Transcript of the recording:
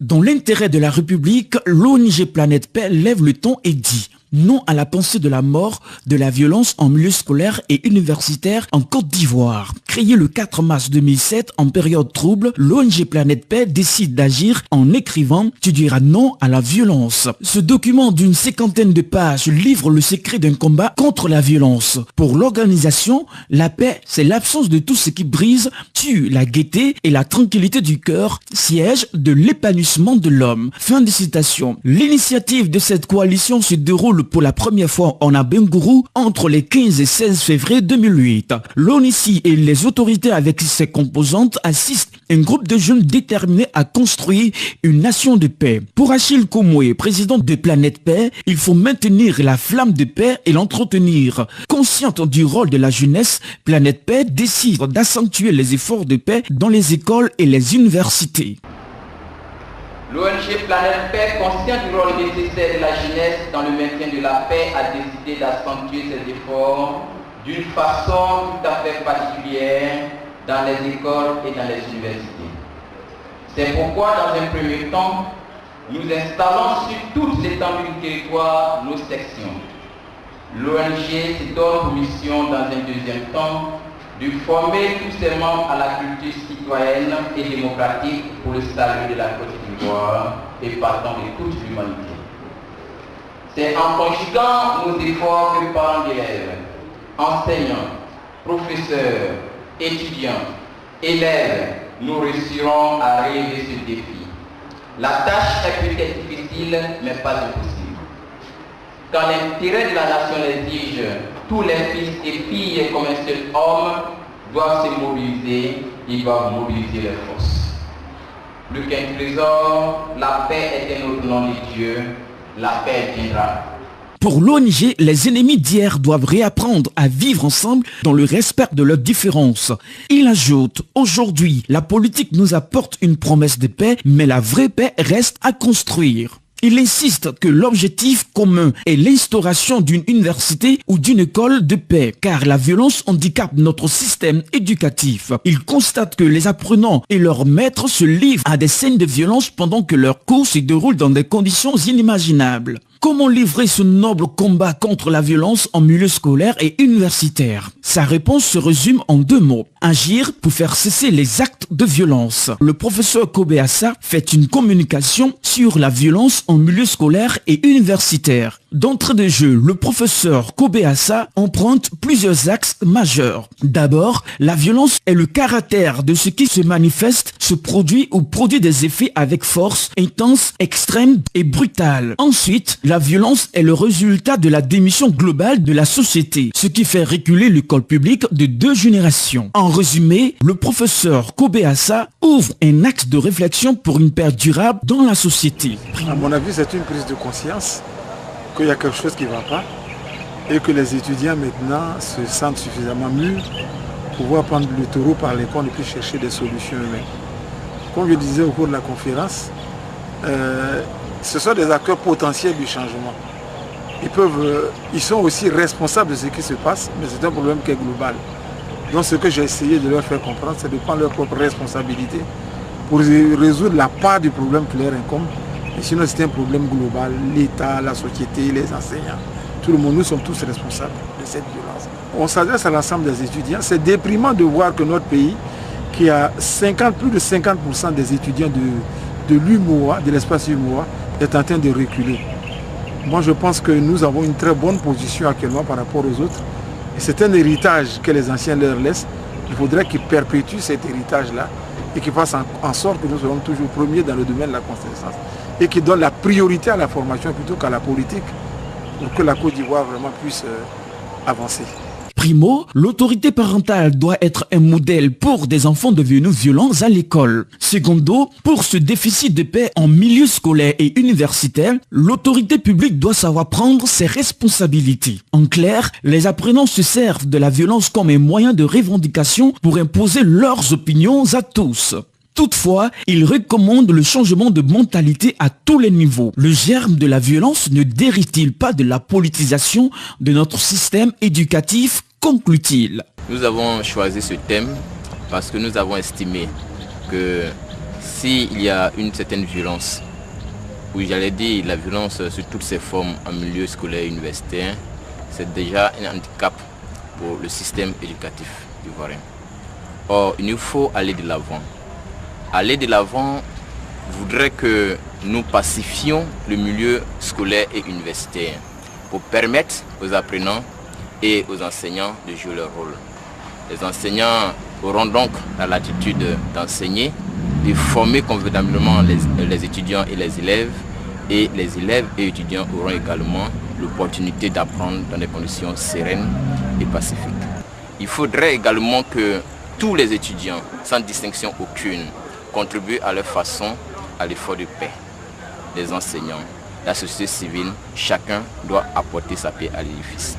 Dans l'intérêt de la République, l'ONG Planète Paix lève le ton et dit non à la pensée de la mort, de la violence en milieu scolaire et universitaire en Côte d'Ivoire. Créée le 4 mars 2007 en période trouble, l'ONG Planète Paix décide d'agir en écrivant « Tu diras non à la violence ». Ce document d'une 50aine de pages livre le secret d'un combat contre la violence. Pour l'organisation, la paix, c'est l'absence de tout ce qui brise, tue la gaieté et la tranquillité du cœur, siège de l'épanouissement de l'homme. Fin de citation. L'initiative de cette coalition se déroule pour la première fois en Abengourou entre les 15 et 16 février 2008. L'ONICI et les autorités avec ses composantes assistent un groupe de jeunes déterminés à construire une nation de paix. Pour Achille Komoué, président de Planète Paix, il faut maintenir la flamme de paix et l'entretenir. Consciente du rôle de la jeunesse, Planète Paix décide d'accentuer les efforts de paix dans les écoles et les universités. L'ONG Planète Paix, consciente du rôle nécessaire de la jeunesse dans le maintien de la paix, a décidé d'accentuer ses efforts d'une façon tout à fait particulière dans les écoles et dans les universités. C'est pourquoi, dans un premier temps, nous installons sur toute l'étendue du territoire nos sections. L'ONG se donne pour mission, dans un deuxième temps, de former tous ses membres à la culture citoyenne et démocratique pour le salut de la Côte d'Ivoire et partant de toute l'humanité. C'est en conjuguant nos efforts que parents d'élèves, enseignants, professeurs, étudiants, élèves, nous réussirons à relever ce défi. La tâche est peut-être difficile, mais pas impossible. Quand l'intérêt de la nation l'exige, tous les fils et filles comme un seul homme doivent se mobiliser, ils doivent mobiliser leurs forces. Plus qu'un trésor, la paix est un autre nom de Dieu, la paix viendra. Pour l'ONG, les ennemis d'hier doivent réapprendre à vivre ensemble dans le respect de leurs différences. Il ajoute, aujourd'hui, la politique nous apporte une promesse de paix, mais la vraie paix reste à construire. Il insiste que l'objectif commun est l'instauration d'une université ou d'une école de paix, car la violence handicape notre système éducatif. Il constate que les apprenants et leurs maîtres se livrent à des scènes de violence pendant que leurs cours se déroulent dans des conditions inimaginables. Comment livrer ce noble combat contre la violence en milieu scolaire et universitaire? Sa réponse se résume en 2 mots. Agir pour faire cesser les actes de violence. Le professeur Kobe Assa fait une communication sur la violence en milieu scolaire et universitaire. D'entrée de jeu, le professeur Kobe Assa emprunte plusieurs axes majeurs. D'abord, la violence est le caractère de ce qui se manifeste, se produit ou produit des effets avec force, intense, extrême et brutale. Ensuite, la violence est le résultat de la démission globale de la société, ce qui fait reculer l'école publique de 2 générations. En résumé, le professeur Kobe Assa ouvre un axe de réflexion pour une paix durable dans la société. À mon avis, c'est une prise de conscience qu'il y a quelque chose qui ne va pas et que les étudiants maintenant se sentent suffisamment mûrs pour pouvoir prendre le taureau par les cornes et puis chercher des solutions eux-mêmes. Comme je disais au cours de la conférence, ce sont des acteurs potentiels du changement. Ils sont aussi responsables de ce qui se passe, mais c'est un problème qui est global. Donc ce que j'ai essayé de leur faire comprendre, c'est de prendre leur propre responsabilité pour résoudre la part du problème qui leur incombe. Et sinon c'est un problème global, l'État, la société, les enseignants, tout le monde, nous sommes tous responsables de cette violence. On s'adresse à l'ensemble des étudiants. C'est déprimant de voir que notre pays, qui a plus de 50% des étudiants de l'UMOA, de l'espace UMOA, est en train de reculer. Moi je pense que nous avons une très bonne position actuellement par rapport aux autres. Et c'est un héritage que les anciens leur laissent. Il faudrait qu'ils perpétuent cet héritage-là et qu'ils fassent en sorte que nous soyons toujours premiers dans le domaine de la connaissance et qu'ils donnent la priorité à la formation plutôt qu'à la politique pour que la Côte d'Ivoire vraiment puisse avancer. Primo, l'autorité parentale doit être un modèle pour des enfants devenus violents à l'école. Secondo, pour ce déficit de paix en milieu scolaire et universitaire, l'autorité publique doit savoir prendre ses responsabilités. En clair, les apprenants se servent de la violence comme un moyen de revendication pour imposer leurs opinions à tous. Toutefois, il recommande le changement de mentalité à tous les niveaux. Le germe de la violence ne dérive-t-il pas de la politisation de notre système éducatif, conclut-il? Nous avons choisi ce thème parce que nous avons estimé que s'il y a une certaine violence, oui, j'allais dire la violence sous toutes ses formes en milieu scolaire et universitaire, c'est déjà un handicap pour le système éducatif ivoirien. Or, il nous faut aller de l'avant. Aller de l'avant voudrait que nous pacifions le milieu scolaire et universitaire pour permettre aux apprenants et aux enseignants de jouer leur rôle. Les enseignants auront donc la latitude d'enseigner, de former convenablement les étudiants et les élèves et étudiants auront également l'opportunité d'apprendre dans des conditions sereines et pacifiques. Il faudrait également que tous les étudiants, sans distinction aucune, contribuent à leur façon à l'effort de paix. Les enseignants, la société civile, chacun doit apporter sa paix à l'édifice.